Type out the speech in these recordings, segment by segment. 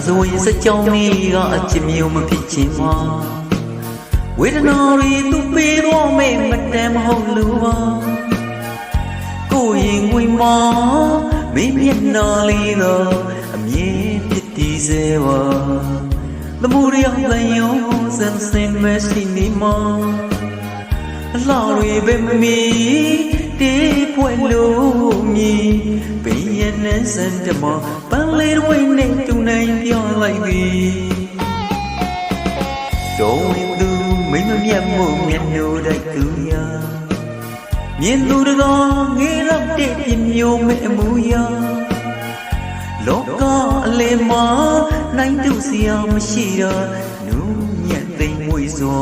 ဆိုရင်စကြောင်းလေးကအချစ်မျိုးမဖြစ်ချင်ပါဝေဒနာတွေသူပေးတော့မေ့မတန်မဟုတ်လို့ပါကိုရင်ဝင်မမင်းမျက်နှာလေးတော့အမြဲဖြစ်တည်စေပါThe moody of the young and sing mercy me more. Lorry be me, deep when low me, be an innocent more, but later winning to name your like me. Don't do me, me, move, and know that to ya. Yen do the long, get up deep in your memoria. Loka lema nai tu siaမရှိတော့နူးညံ့သိမ်မွေစွာ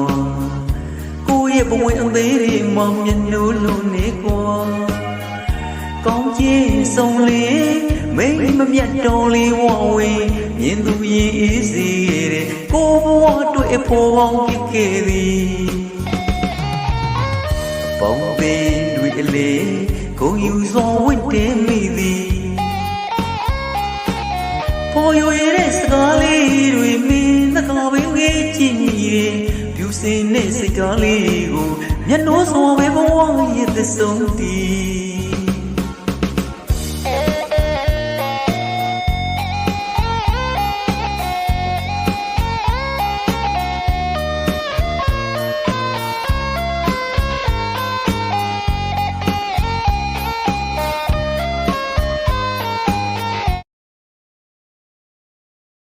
ကိုရဲ့ဘဝအသေးတွေမောင်မြနိုးလို့နေကွာကောင်းချင်းဆုံးလေးမိမမြတ်တော်လေးဝဝေးမြင်သူရင်အေးစီတဲ့ကိုဘဝတွေ့ဖို့ပေါင်းဖြစ်ခဲ့သည်ပေါင်းပင်တွေအလေကိုယူစွာဝင့်တင်မိသည်ပေါ်ရွယ်တဲ့စကားလေးတွေမင်းနှကာပဲငေးကြည့်မိတယ်ပြူစင်တဲ့စိတ်ကားလေးကိုမျက်နှာစွာပဲဘဝရဲ့သဆုံးတည်